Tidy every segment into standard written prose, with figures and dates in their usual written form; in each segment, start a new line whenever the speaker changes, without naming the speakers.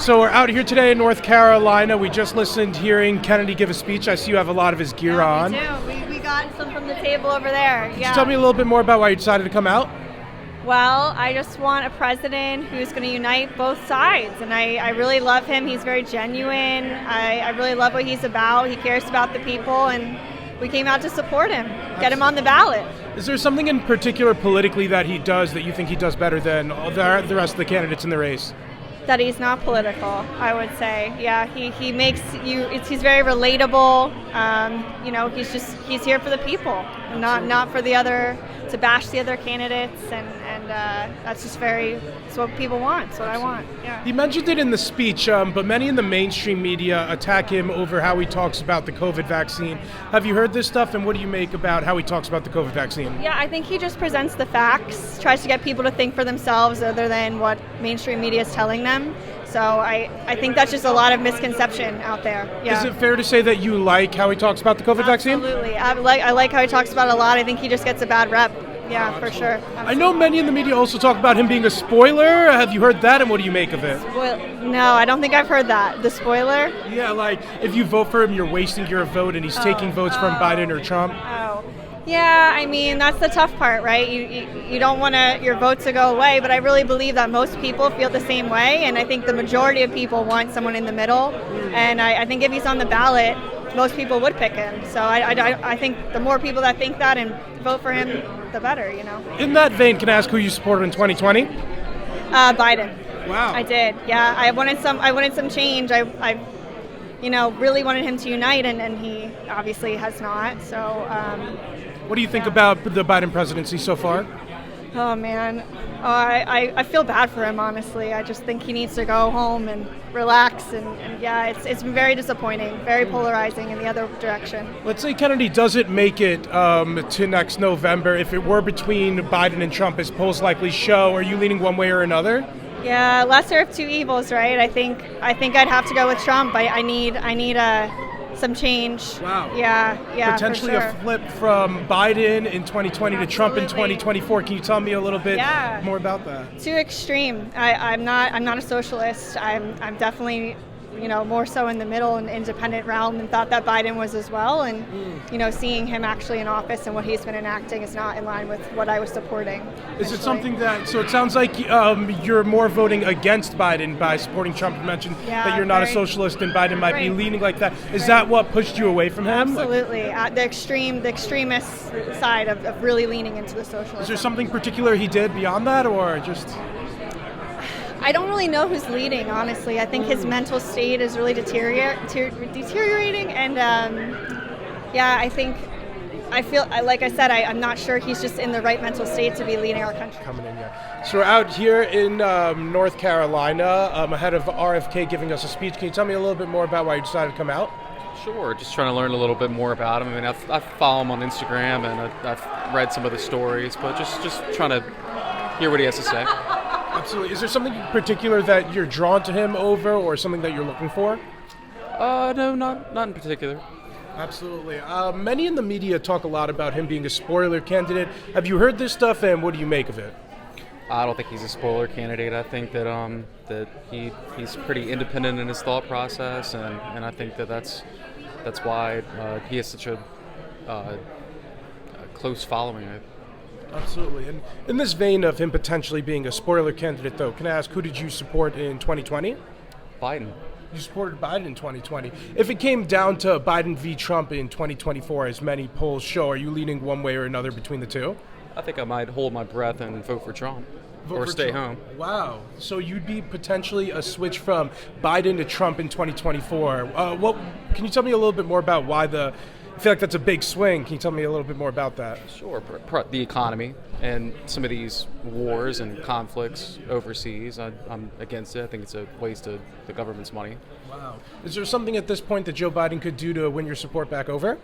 So we're out here today in North Carolina. We just listened hearing Kennedy give a speech. I see you have a lot of his gear on.
We do. We got some from the table over there.
Could you tell me a little bit more about why you decided to come out?
Well, I just want a president who's going to unite both sides, and I really love him. He's very genuine. I really love what he's about. He cares about the people, and we came out to support him, get him on the ballot.
Is there something in particular politically that he does that you think he does better than the rest of the candidates in the race?
That he's not political, I would say. Yeah, he makes you. He's very relatable. He's here for the people, and not for the other, to bash the other candidates, and that's just it's what people want. It's what I want. Yeah.
He mentioned it in the speech, but many in the mainstream media attack him over how he talks about the COVID vaccine. Have you heard this stuff, and what do you make about how he talks about the COVID vaccine?
Yeah, I think he just presents the facts, tries to get people to think for themselves other than what mainstream media is telling them. So I think that's just a lot of misconception out there. Yeah.
Is it fair to say that you like how he talks about the COVID vaccine?
Absolutely. I like how he talks about it a lot. I think he just gets a bad rep. Yeah, for sure. Absolutely.
I know many in the media also talk about him being a spoiler. Have you heard that, and what do you make of it?
No, I don't think I've heard that. The spoiler?
Yeah, like if you vote for him, you're wasting your vote, and he's taking votes from Biden or Trump.
Oh. Yeah, I mean, that's the tough part, right? You don't want your vote to go away, but I really believe that most people feel the same way, and I think the majority of people want someone in the middle, and I think if he's on the ballot, most people would pick him. So I think the more people that think that and vote for him, the better, you know.
In that vein, can I ask who you supported in 2020?
Biden.
Wow.
I did, yeah. I wanted some change. I really wanted him to unite, and he obviously has not, so...
What do you think about the Biden presidency so far?
Oh, man. I feel bad for him, honestly. I just think he needs to go home and relax. And yeah, it's been very disappointing, very polarizing in the other direction.
Let's say Kennedy doesn't make it to next November. If it were between Biden and Trump, as polls likely show, are you leaning one way or another?
Yeah, lesser of two evils, right? I think I'd have to go with Trump. I need some change.
Wow.
Yeah.
Potentially
for sure.
a flip from Biden in 2020 to Trump in 2024. Can you tell me a little bit more about that?
Too extreme. I'm not a socialist. I'm definitely more so in the middle and independent realm, and thought that Biden was as well. And seeing him actually in office and what he's been enacting is not in line with what I was supporting.
Is it something that? So it sounds like you're more voting against Biden by supporting Trump. You mentioned that you're not a socialist, and Biden might be leaning like that. Is that what pushed you away from him?
Absolutely. The extremist side of really leaning into the socialism.
Is there something particular he did beyond that, or just?
I don't really know who's leading, honestly. I think his mental state is really deteriorating, and I feel, like I said, I'm not sure he's just in the right mental state to be leading our country.
Coming in, yeah. So we're out here in North Carolina ahead of RFK giving us a speech. Can you tell me a little bit more about why you decided to come out?
Sure, just trying to learn a little bit more about him. I mean, I follow him on Instagram, and I've read some of the stories, but just trying to hear what he has to say.
Absolutely. Is there something in particular that you're drawn to him over, or something that you're looking for?
No, not in particular.
Absolutely. Many in the media talk a lot about him being a spoiler candidate. Have you heard this stuff, and what do you make of it?
I don't think he's a spoiler candidate. I think that that he's pretty independent in his thought process, and I think that's why he has such a close following.
Absolutely. And in this vein of him potentially being a spoiler candidate, though, can I ask, who did you support in 2020?
Biden.
You supported Biden in 2020. If it came down to Biden v. Trump in 2024, as many polls show, are you leaning one way or another between the two?
I think I might hold my breath and vote for Trump. Or stay home.
Wow. So you'd be potentially a switch from Biden to Trump in 2024. Can you tell me a little bit more about why I feel like that's a big swing. Can you tell me a little bit more about that?
Sure. The economy and some of these wars and conflicts overseas, I'm against it. I think it's a waste of the government's money.
Wow. Is there something at this point that Joe Biden could do to win your support back over?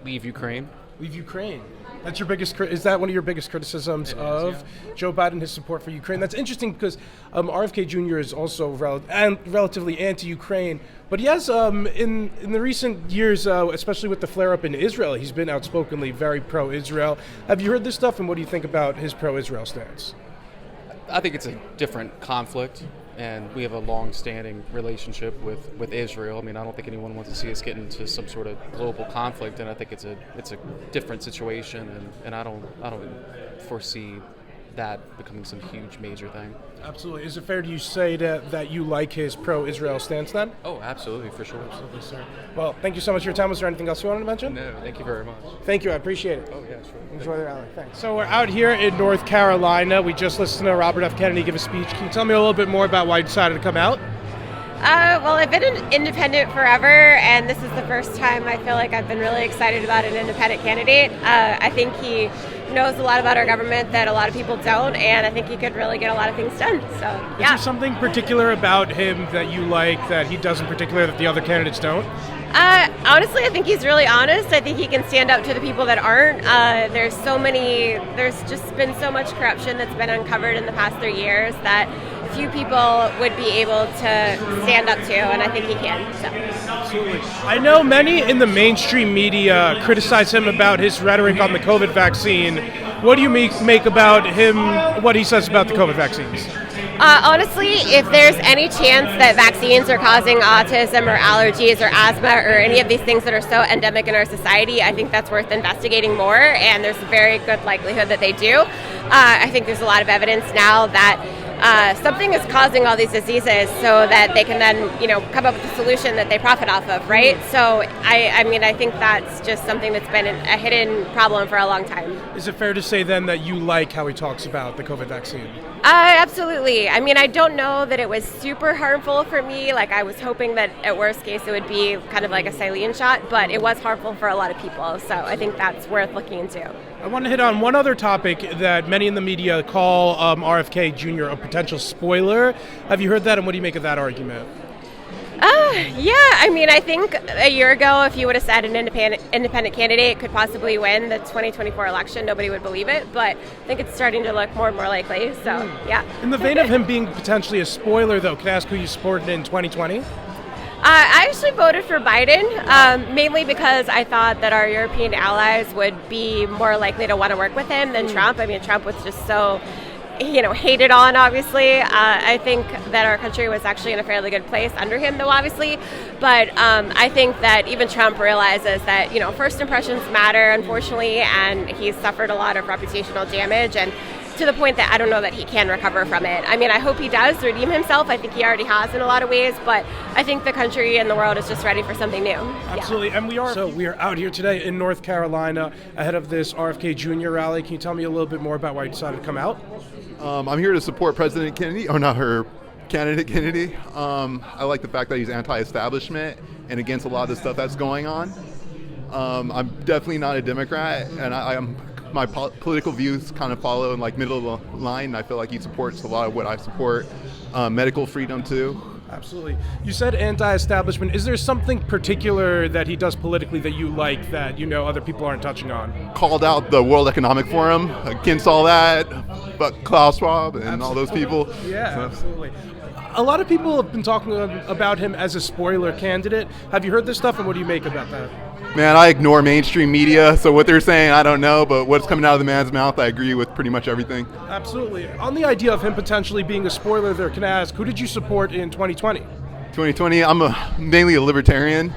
Leave Ukraine.
Leave Ukraine. That's your biggest. Is that one of your biggest criticisms of Joe Biden, his support for Ukraine? That's interesting because RFK Jr. is also relatively anti-Ukraine, but he has in the recent years, especially with the flare-up in Israel, he's been outspokenly very pro-Israel. Have you heard this stuff, and what do you think about his pro-Israel stance?
I think it's a different conflict, and we have a long-standing relationship with Israel. I mean, I don't think anyone wants to see us get into some sort of global conflict, and I think it's a different situation, and I don't foresee that becoming some huge major thing.
Absolutely. Is it fair to say that you like his pro-Israel stance then?
Oh, absolutely, for sure.
Absolutely, sir. Well, thank you so much for your time. Was there anything else you wanted to mention?
No, thank you very much.
Thank you. I appreciate it.
Oh, yeah, sure.
Enjoy the rally. Thanks. So we're out here in North Carolina. We just listened to Robert F. Kennedy give a speech. Can you tell me a little bit more about why you decided to come out?
Well, I've been an independent forever, and this is the first time I feel like I've been really excited about an independent candidate. I think he knows a lot about our government that a lot of people don't, and I think he could really get a lot of things done. So, yeah.
Is there something particular about him that you like that he does in particular that the other candidates don't?
Honestly, I think he's really honest. I think he can stand up to the people that aren't. There's just been so much corruption that's been uncovered in the past 3 years that few people would be able to stand up to, and I think he can. So.
Absolutely. I know many in the mainstream media criticize him about his rhetoric on the COVID vaccine. What do you make about him, what he says about the COVID vaccines?
Honestly, if there's any chance that vaccines are causing autism or allergies or asthma or any of these things that are so endemic in our society, I think that's worth investigating more, and there's a very good likelihood that they do. I think there's a lot of evidence now that something is causing all these diseases so that they can then, come up with a solution that they profit off of, right? So, I think that's just something that's been a hidden problem for a long time.
Is it fair to say then that you like how he talks about the COVID vaccine?
Absolutely. I don't know that it was super harmful for me. Like, I was hoping that at worst case it would be kind of like a saline shot, but it was harmful for a lot of people. So I think that's worth looking into.
I want to hit on one other topic that many in the media call RFK Jr. a potential spoiler. Have you heard that, and what do you make of that argument?
Yeah, I think a year ago, if you would have said an independent candidate could possibly win the 2024 election, nobody would believe it, but I think it's starting to look more and more likely, so yeah.
In the vein of him being potentially a spoiler, though, can I ask who you supported in 2020?
I actually voted for Biden, mainly because I thought that our European allies would be more likely to want to work with him than Trump. Trump was just so hated on, obviously. I think that our country was actually in a fairly good place under him, though, obviously. But I think that even Trump realizes that, first impressions matter, unfortunately, and he's suffered a lot of reputational damage, and to the point that I don't know that he can recover from it. I hope he does redeem himself. I think he already has in a lot of ways, but I think the country and the world is just ready for something new.
Absolutely, yeah. And we are out here today in North Carolina ahead of this RFK Jr. rally. Can you tell me a little bit more about why you decided to come out?
I'm here to support President Kennedy, or not her, candidate Kennedy. I like the fact that he's anti-establishment and against a lot of the stuff that's going on. I'm definitely not a Democrat, and my political views kind of follow in middle of the line. I feel like he supports a lot of what I support. Medical freedom too.
Absolutely. You said anti-establishment. Is there something particular that he does politically that you like that other people aren't touching on?
Called out the World Economic Forum against all that, but Klaus Schwab and
absolutely.
All those people.
Yeah, so. Absolutely. A lot of people have been talking about him as a spoiler candidate. Have you heard this stuff, and what do you make about that?
Man, I ignore mainstream media, so what they're saying, I don't know, but what's coming out of the man's mouth, I agree with pretty much everything.
Absolutely. On the idea of him potentially being a spoiler there, can I ask, who did you support in 2020?
2020, I'm mainly a libertarian,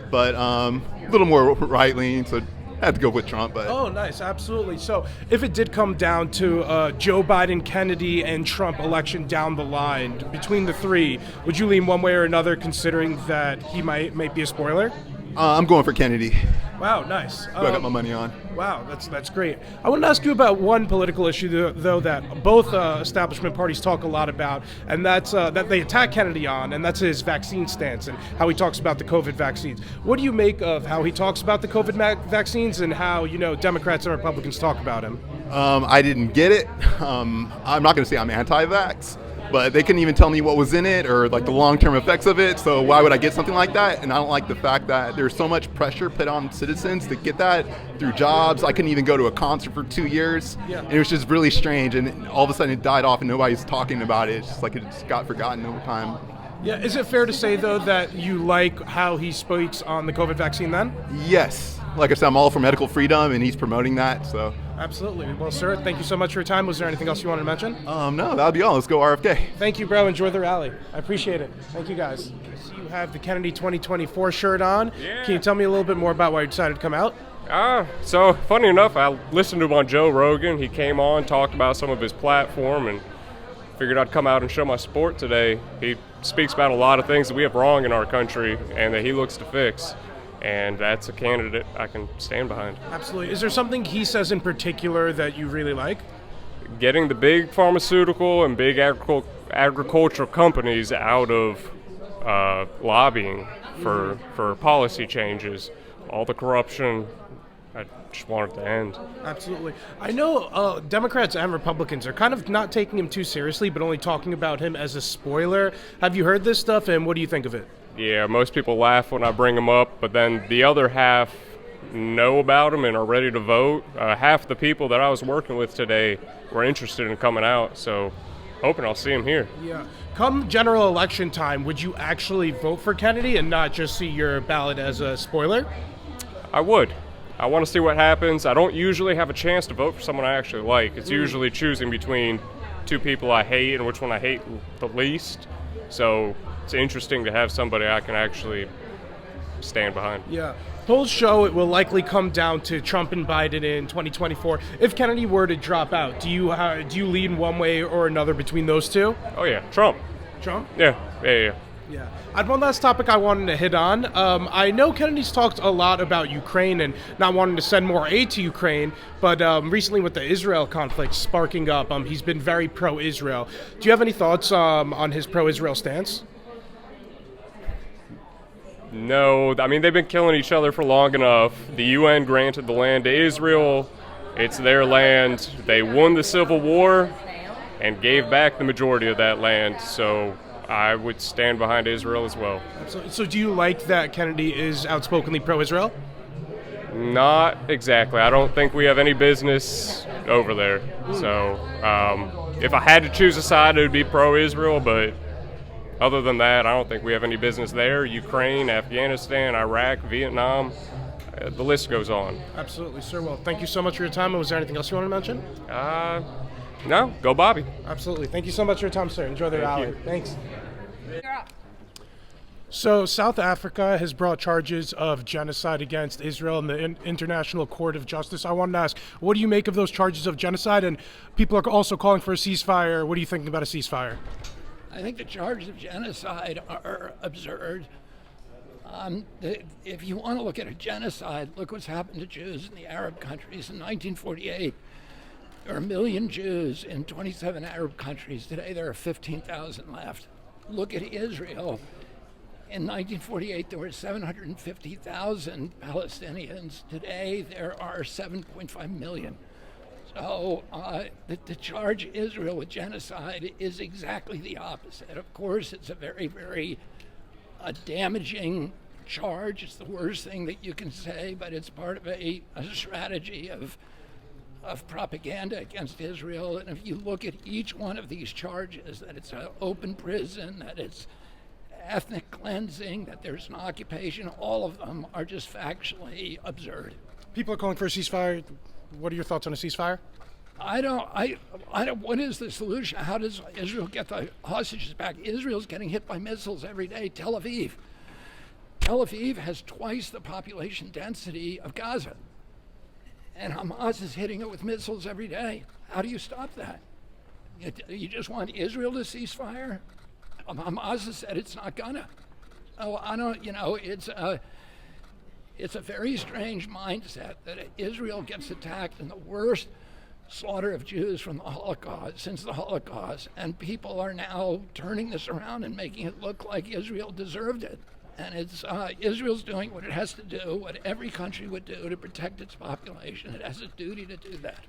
but a little more right-leaning, so I had to go with Trump. But
oh, nice, absolutely. So if it did come down to Joe Biden, Kennedy, and Trump election down the line, between the three, would you lean one way or another, considering that he might be a spoiler?
I'm going for Kennedy.
Wow, nice.
Who I got my money on.
Wow, that's great. I want to ask you about one political issue, though, that both establishment parties talk a lot about, and that's that they attack Kennedy on, and that's his vaccine stance and how he talks about the COVID vaccines. What do you make of how he talks about the COVID vaccines and how, Democrats and Republicans talk about him?
I didn't get it. I'm not going to say I'm anti-vax, but they couldn't even tell me what was in it or the long-term effects of it, so why would I get something like that? And I don't like the fact that there's so much pressure put on citizens to get that through jobs. I couldn't even go to a concert for 2 years, and it was just really strange, and all of a sudden it died off and nobody's talking about it. It's just it just got forgotten over time.
Yeah, is it fair to say, though, that you like how he speaks on the COVID vaccine then?
Yes. Like I said, I'm all for medical freedom, and he's promoting that, so
Absolutely. Well, sir, thank you so much for your time. Was there anything else you wanted to mention?
No, that'll be all. Let's go RFK.
Thank you, bro. Enjoy the rally. I appreciate it. Thank you, guys. So you have the Kennedy 2024 shirt on.
Yeah.
Can you tell me a little bit more about why you decided to come out?
So funny enough, I listened to him on Joe Rogan. He came on, talked about some of his platform, and figured I'd come out and show my support today. He speaks about a lot of things that we have wrong in our country and that he looks to fix. And that's a candidate I can stand behind.
Absolutely. Is there something he says in particular that you really like?
Getting the big pharmaceutical and big agricultural companies out of lobbying for policy changes. All the corruption, I just want it to end.
Absolutely. I know Democrats and Republicans are kind of not taking him too seriously, but only talking about him as a spoiler. Have you heard this stuff, and what do you think of it?
Yeah, most people laugh when I bring them up, but then the other half know about them and are ready to vote. Half the people that I was working with today were interested in coming out, so hoping I'll see them here.
Yeah. Come general election time, would you actually vote for Kennedy and not just see your ballot as a spoiler?
I would. I want to see what happens. I don't usually have a chance to vote for someone I actually like. It's usually choosing between two people I hate and which one I hate the least. So it's interesting to have somebody I can actually stand behind.
Yeah. Polls show it will likely come down to Trump and Biden in 2024. If Kennedy were to drop out, do you lean one way or another between those two?
Oh yeah, Trump.
Trump?
Yeah.
Yeah. I had one last topic I wanted to hit on. I know Kennedy's talked a lot about Ukraine and not wanting to send more aid to Ukraine, but recently with the Israel conflict sparking up, he's been very pro-Israel. Do you have any thoughts on his pro-Israel stance?
No, I mean, they've been killing each other for long enough. The UN granted the land to Israel. It's their land. They won the Civil War and gave back the majority of that land. So I would stand behind Israel as well.
So do you like that Kennedy is outspokenly pro-Israel?
Not exactly. I don't think we have any business over there. So if I had to choose a side, it would be pro-Israel, but other than that, I don't think we have any business there. Ukraine, Afghanistan, Iraq, Vietnam, the list goes on.
Absolutely, sir. Well, thank you so much for your time. And was there anything else you want to mention?
No, go Bobby.
Absolutely. Thank you so much for your time, sir. Enjoy the rally.
you.
Thanks. So South Africa has brought charges of genocide against Israel in the International Court of Justice. I wanted to ask, what do you make of those charges of genocide? And people are also calling for a ceasefire. What are you thinking about a ceasefire?
I think the charges of genocide are absurd. If you want to look at a genocide, look what's happened to Jews in the Arab countries in 1948. There were 1 million Jews in 27 Arab countries. Today there are 15,000 left. Look at Israel. In 1948 there were 750,000 Palestinians. Today there are 7.5 million. So to charge Israel with genocide is exactly the opposite. Of course, it's a very, very damaging charge. It's the worst thing that you can say, but it's part of a strategy of propaganda against Israel. And if you look at each one of these charges, that it's an open prison, that it's ethnic cleansing, that there's an occupation, all of them are just factually absurd.
People are calling for a ceasefire. What are your thoughts on a ceasefire?
I don't. What is the solution? How does Israel get the hostages back? Israel's getting hit by missiles every day. Tel Aviv has twice the population density of Gaza, and Hamas is hitting it with missiles every day. How do you stop that? You just want Israel to cease fire? Hamas has said it's not gonna. Oh, I don't. It's a very strange mindset that Israel gets attacked in the worst slaughter of Jews from the Holocaust, since the Holocaust, and people are now turning this around and making it look like Israel deserved it. And it's Israel's doing what it has to do, what every country would do to protect its population. It has a duty to do that.